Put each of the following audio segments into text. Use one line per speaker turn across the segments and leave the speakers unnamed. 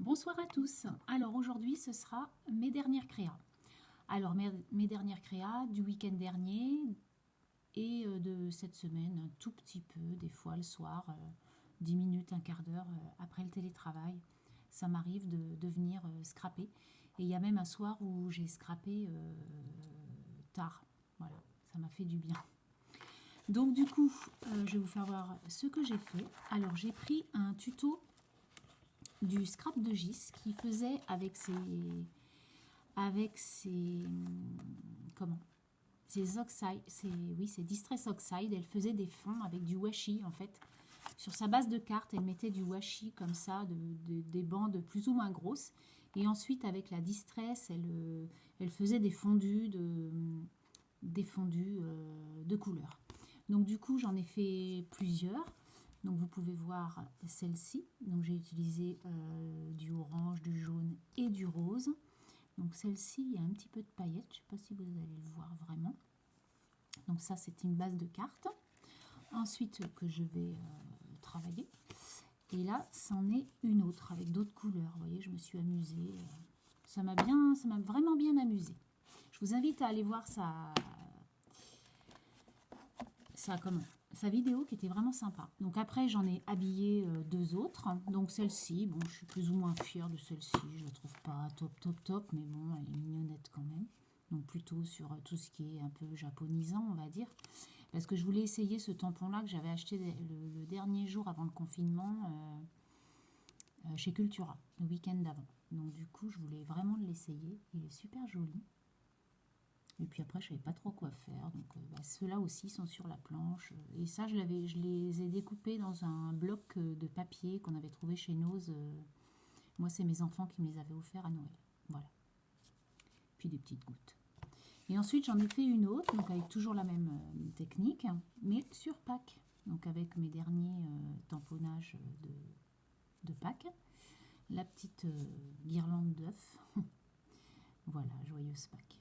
Bonsoir à tous. Alors aujourd'hui ce sera mes dernières créas. Alors mes dernières créas du week-end dernier et de cette semaine un tout petit peu, des fois le soir, 10 minutes, un quart d'heure après le télétravail. Ça m'arrive de venir scraper. Et il y a même un soir où j'ai scrapé tard. Voilà, ça m'a fait du bien. Donc du coup, je vais vous faire voir ce que j'ai fait. Alors j'ai pris un tuto du scrap de Gis qui faisait avec ses comment ces oxydes, ces distress oxide. Elle faisait des fonds avec du washi en fait. Sur sa base de carte, elle mettait du washi comme ça, des bandes plus ou moins grosses. Et ensuite, avec la distress, elle faisait des fondus de couleurs. Donc du coup, j'en ai fait plusieurs. Donc vous pouvez voir celle-ci. Donc j'ai utilisé du orange, du jaune et du rose. Donc celle-ci, il y a un petit peu de paillettes. Je ne sais pas si vous allez le voir vraiment. Donc ça, c'est une base de cartes. Ensuite, que je vais travailler. Et là, c'en est une autre avec d'autres couleurs. Vous voyez, je me suis amusée. Ça m'a vraiment bien amusée. Je vous invite à aller voir sa vidéo qui était vraiment sympa. Donc après, j'en ai habillé deux autres. Donc celle-ci, bon, je suis plus ou moins fière de celle-ci. Je la trouve pas top, mais bon, elle est mignonnette quand même. Donc plutôt sur tout ce qui est un peu japonisant, on va dire. Parce que je voulais essayer ce tampon-là que j'avais acheté le dernier jour avant le confinement chez Cultura, le week-end d'avant. Donc du coup, je voulais vraiment l'essayer. Il est super joli. Et puis après, je savais pas trop quoi faire. Donc ceux-là aussi sont sur la planche. Et ça, je les ai découpés dans un bloc de papier qu'on avait trouvé chez Nose. Moi, c'est mes enfants qui me les avaient offerts à Noël. Voilà. Puis des petites gouttes. Et ensuite, j'en ai fait une autre, donc avec toujours la même technique, mais sur Pâques. Donc avec mes derniers tamponnages de Pâques. La petite guirlande d'œufs. Voilà, joyeuse Pâques.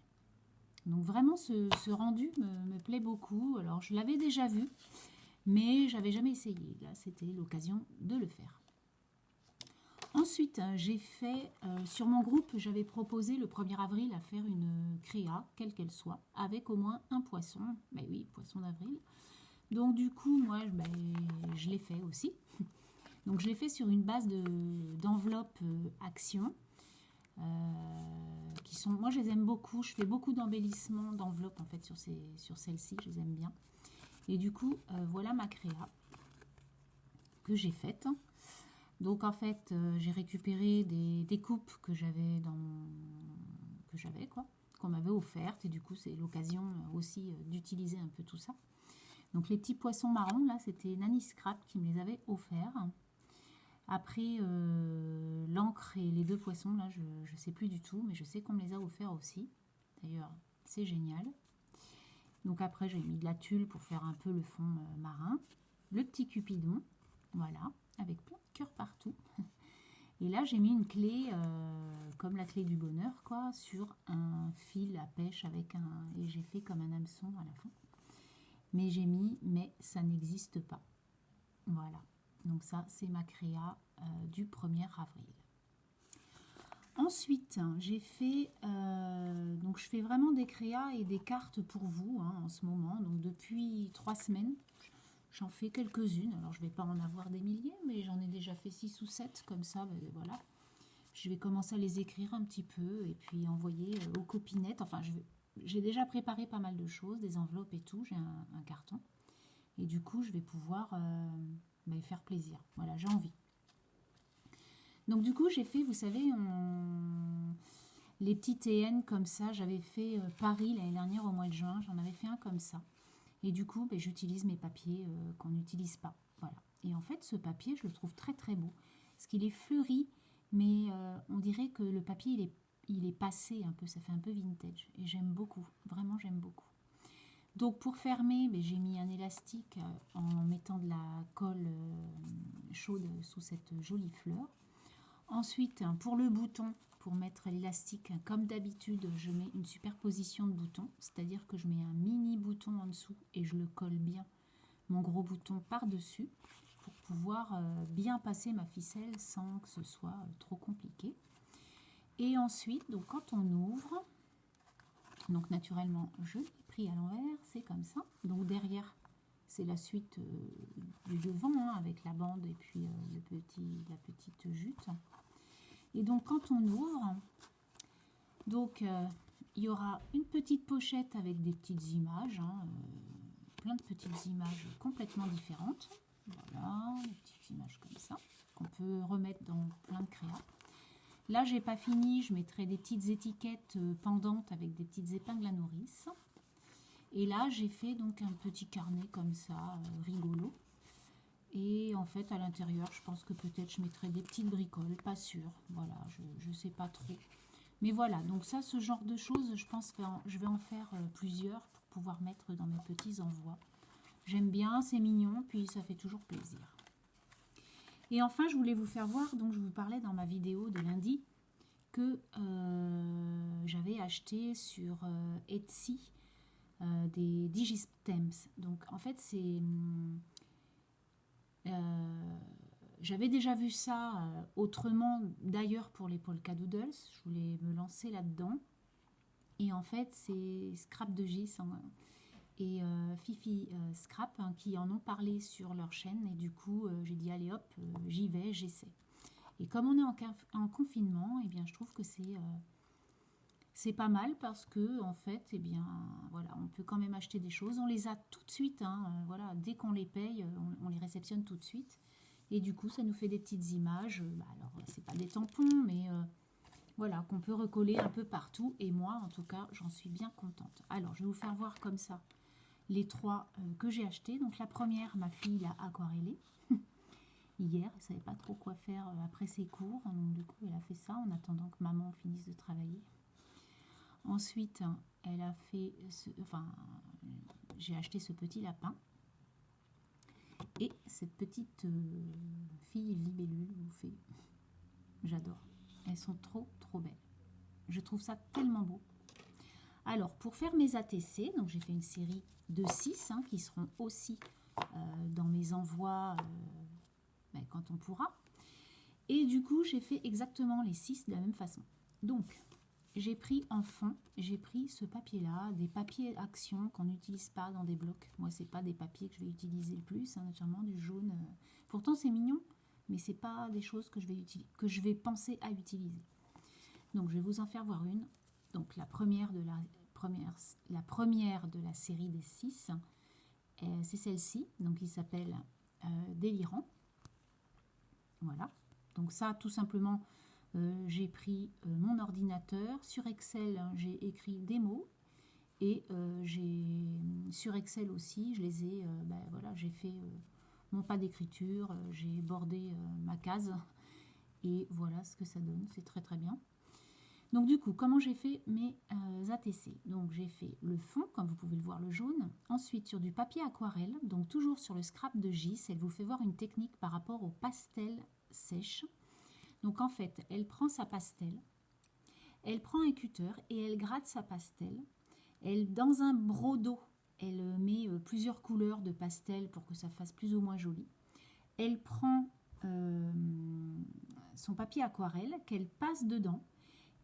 Donc vraiment, ce rendu me plaît beaucoup. Alors, je l'avais déjà vu, mais j'avais jamais essayé. Là, c'était l'occasion de le faire. Ensuite, j'ai fait, sur mon groupe, j'avais proposé le 1er avril à faire une créa, quelle qu'elle soit, avec au moins un poisson. Ben oui, poisson d'avril. Donc du coup, moi, je l'ai fait aussi. Donc je l'ai fait sur une base d'enveloppe action. Qui sont, moi je les aime beaucoup, je fais beaucoup d'embellissements d'enveloppes en fait sur celle-ci, je les aime bien. Et du coup, voilà ma créa que j'ai faite. Donc en fait, j'ai récupéré des coupes que j'avais qu'on m'avait offertes, et du coup c'est l'occasion aussi d'utiliser un peu tout ça. Donc les petits poissons marrons là, c'était Nanny Scrap qui me les avait offerts. Après, l'encre et les deux poissons, là, je ne sais plus du tout, mais je sais qu'on me les a offerts aussi. D'ailleurs, c'est génial. Donc après, j'ai mis de la tulle pour faire un peu le fond marin. Le petit cupidon, voilà, avec plein de cœurs partout. Et là, j'ai mis une clé, comme la clé du bonheur, quoi, sur un fil à pêche avec un... Et j'ai fait comme un hameçon à la fin. Mais j'ai mis, mais ça n'existe pas. Voilà. Donc ça, c'est ma créa du 1er avril. Ensuite, j'ai fait, donc je fais vraiment des créas et des cartes pour vous en ce moment. Donc depuis 3 semaines, j'en fais quelques-unes. Alors je ne vais pas en avoir des milliers, mais j'en ai déjà fait 6 ou 7 comme ça. Ben, voilà. Je vais commencer à les écrire un petit peu et puis envoyer aux copinettes. Enfin, j'ai déjà préparé pas mal de choses, des enveloppes et tout. J'ai un carton. Et du coup, je vais pouvoir faire plaisir. Voilà, j'ai envie. Donc du coup, j'ai fait, vous savez, les petits TN comme ça. J'avais fait Paris l'année dernière au mois de juin. J'en avais fait un comme ça. Et du coup, j'utilise mes papiers qu'on n'utilise pas. Voilà. Et en fait, ce papier, je le trouve très très beau. Parce qu'il est fleuri, mais on dirait que le papier, il est passé un peu. Ça fait un peu vintage. Et j'aime beaucoup. Vraiment, j'aime beaucoup. Donc pour fermer, j'ai mis un élastique en mettant de la colle chaude sous cette jolie fleur. Ensuite, pour le bouton, pour mettre l'élastique, comme d'habitude, je mets une superposition de boutons. C'est-à-dire que je mets un mini bouton en dessous et je le colle bien, mon gros bouton par-dessus. pour pouvoir bien passer ma ficelle sans que ce soit trop compliqué. Et ensuite, donc quand on ouvre, donc naturellement je l'ai pris à l'envers, c'est comme ça. Donc derrière, c'est la suite du devant hein, avec la bande et puis la petite jute. Et donc quand on ouvre, donc il y aura une petite pochette avec des petites images, hein, plein de petites images complètement différentes. Voilà, des petites images comme ça, qu'on peut remettre dans plein de créas. Là, j'ai pas fini, je mettrai des petites étiquettes pendantes avec des petites épingles à nourrice. Et là, j'ai fait donc un petit carnet comme ça, rigolo. Et en fait, à l'intérieur, je pense que peut-être je mettrai des petites bricoles, pas sûr. Voilà, je sais pas trop. Mais voilà, donc ça, ce genre de choses, je pense que je vais en faire plusieurs pour pouvoir mettre dans mes petits envois. J'aime bien, c'est mignon, puis ça fait toujours plaisir. Et enfin, je voulais vous faire voir, donc je vous parlais dans ma vidéo de lundi, que j'avais acheté sur Etsy des digistems. Donc en fait, c'est... j'avais déjà vu ça autrement d'ailleurs pour les polka doodles. Je voulais me lancer là-dedans. Et en fait, c'est Scrap de Gis et Fifi Scrap hein, qui en ont parlé sur leur chaîne. Et du coup, j'ai dit allez hop, j'y vais, j'essaie. Et comme on est en confinement, eh bien, je trouve que c'est pas mal parce que en fait, eh bien, voilà, on peut quand même acheter des choses. On les a tout de suite, hein, voilà, dès qu'on les paye, on les réceptionne tout de suite. Et du coup, ça nous fait des petites images. Alors, c'est pas des tampons, mais voilà, qu'on peut recoller un peu partout. Et moi, en tout cas, j'en suis bien contente. Alors, je vais vous faire voir comme ça les trois que j'ai achetés. Donc, la première, ma fille l'a aquarellée. Hier, elle ne savait pas trop quoi faire après ses cours. Donc, du coup, elle a fait ça en attendant que maman finisse de travailler. Ensuite, elle a fait... j'ai acheté ce petit lapin. Et cette petite fille libellule vous fait... J'adore. Elles sont trop, trop belles. Je trouve ça tellement beau. Alors, pour faire mes ATC, donc j'ai fait une série de 6 hein, qui seront aussi dans mes envois quand on pourra. Et du coup, j'ai fait exactement les 6 de la même façon. Donc, j'ai pris en fond, j'ai pris ce papier-là, des papiers action qu'on n'utilise pas dans des blocs. Moi, c'est pas des papiers que je vais utiliser le plus, hein, naturellement, du jaune. Pourtant, c'est mignon, mais c'est pas des choses que je vais penser à utiliser. Donc, je vais vous en faire voir une. Donc, la première de la série des 6, c'est celle-ci. Donc, il s'appelle Délirant. Voilà. Donc, ça, tout simplement, j'ai pris mon ordinateur. Sur Excel, hein, j'ai écrit des mots. Et sur Excel aussi, je les ai, voilà, j'ai fait mon pas d'écriture, j'ai bordé ma case. Et voilà ce que ça donne. C'est très, très bien. Donc du coup, comment j'ai fait mes ATC? Donc j'ai fait le fond, comme vous pouvez le voir, le jaune. Ensuite, sur du papier aquarelle, donc toujours sur le scrap de Gis, elle vous fait voir une technique par rapport au pastel sèche. Donc en fait, elle prend sa pastel, elle prend un cutter et elle gratte sa pastel. Dans un broc d'eau, elle met plusieurs couleurs de pastel pour que ça fasse plus ou moins joli. Elle prend son papier aquarelle qu'elle passe dedans.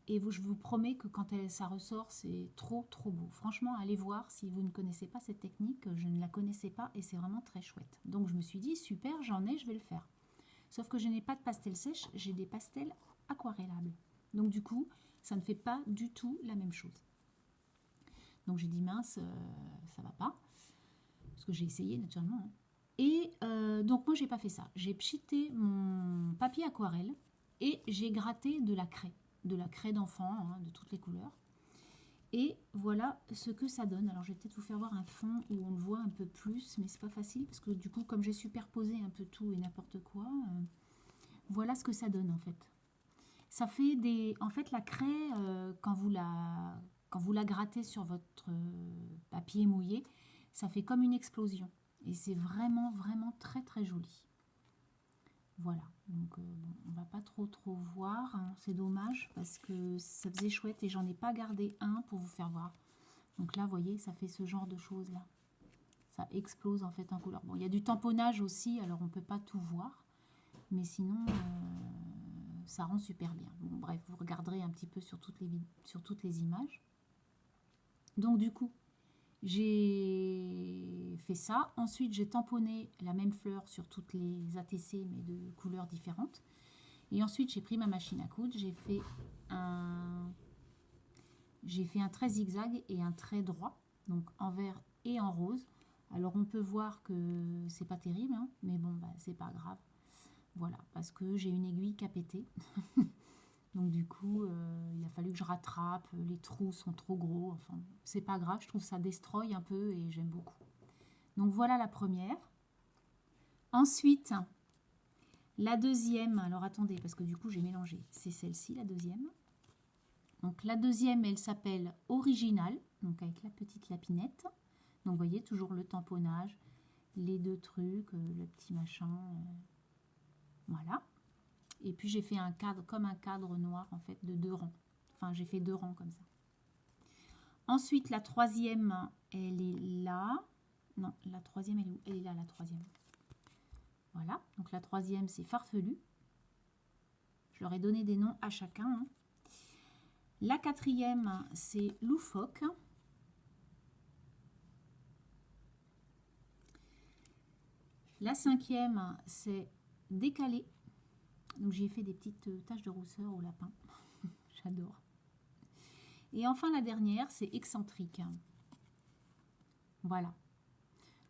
Et je vous promets que quand ça ressort, c'est trop, trop beau. Franchement, allez voir si vous ne connaissez pas cette technique. Je ne la connaissais pas et c'est vraiment très chouette. Donc, je me suis dit, super, j'en ai, je vais le faire. Sauf que je n'ai pas de pastel sèche, j'ai des pastels aquarellables. Donc, du coup, ça ne fait pas du tout la même chose. Donc, j'ai dit, mince, ça va pas. Parce que j'ai essayé, naturellement. Hein. Et donc, moi, j'ai pas fait ça. J'ai pchité mon papier aquarelle et j'ai gratté de la craie d'enfant, hein, de toutes les couleurs. Et voilà ce que ça donne. Alors, je vais peut-être vous faire voir un fond où on le voit un peu plus, mais c'est pas facile parce que du coup, comme j'ai superposé un peu tout et n'importe quoi, voilà ce que ça donne en fait. Ça fait des... En fait, la craie, quand vous la grattez sur votre papier mouillé, ça fait comme une explosion. Et c'est vraiment, vraiment très, très joli. Voilà, donc bon, on va pas trop voir, hein. C'est dommage parce que ça faisait chouette et j'en ai pas gardé un pour vous faire voir. Donc là, vous voyez, ça fait ce genre de choses là. ça explose en fait en couleur. Bon, il y a du tamponnage aussi, alors on ne peut pas tout voir. Mais sinon, ça rend super bien. Bon, bref, vous regarderez un petit peu sur toutes les images. Donc du coup, j'ai fait ça. Ensuite, j'ai tamponné la même fleur sur toutes les ATC, mais de couleurs différentes. Et ensuite, j'ai pris ma machine à coudre. J'ai fait un trait zigzag et un trait droit, donc en vert et en rose. Alors, on peut voir que c'est pas terrible, hein, mais bon, bah, c'est pas grave. Voilà, parce que j'ai une aiguille qui a pété. Donc du coup, il a fallu que je rattrape, les trous sont trop gros, enfin, c'est pas grave, je trouve ça destroy un peu et j'aime beaucoup. Donc voilà la première. Ensuite, la deuxième, alors attendez, parce que du coup j'ai mélangé, c'est celle-ci la deuxième. Donc la deuxième, elle s'appelle Original, donc avec la petite lapinette. Donc vous voyez, toujours le tamponnage, les deux trucs, le petit machin, voilà. Et puis j'ai fait un cadre, comme un cadre noir en fait, de 2 rangs. Enfin, j'ai fait 2 rangs comme ça. Ensuite, la troisième, elle est là. Non, la troisième, elle est où? Elle est là, la troisième. Voilà, donc la troisième, c'est Farfelu. Je leur ai donné des noms à chacun. Hein. La quatrième, c'est Loufoque. La cinquième, c'est Décalé. Donc j'ai fait des petites taches de rousseur au lapin. J'adore. Et enfin la dernière, c'est Excentrique. Voilà.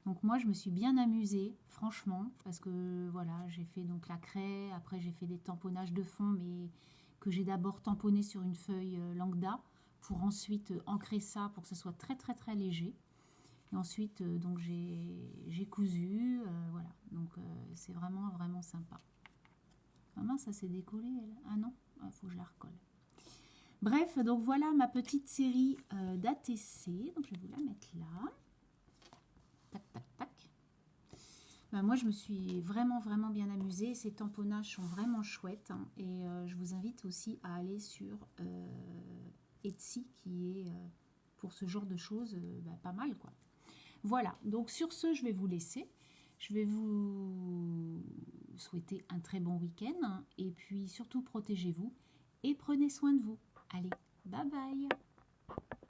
Donc moi je me suis bien amusée, franchement, parce que voilà, j'ai fait donc la craie, après j'ai fait des tamponnages de fond, mais que j'ai d'abord tamponné sur une feuille lambda, pour ensuite ancrer ça pour que ce soit très très très léger. Et ensuite donc j'ai cousu, voilà. Donc c'est vraiment vraiment sympa. Ah mince, ça s'est décollé elle. Ah non, il faut que je la recolle. Bref, donc voilà ma petite série d'ATC. Donc je vais vous la mettre là. Tac, tac, tac. Ben, moi, je me suis vraiment, vraiment bien amusée. Ces tamponnages sont vraiment chouettes. Hein, et je vous invite aussi à aller sur Etsy, qui est, pour ce genre de choses, ben, pas mal, quoi. Voilà, donc sur ce, je vais vous laisser. Je vais vous souhaiter un très bon week-end. Hein, et puis, surtout, protégez-vous et prenez soin de vous. Allez, bye bye!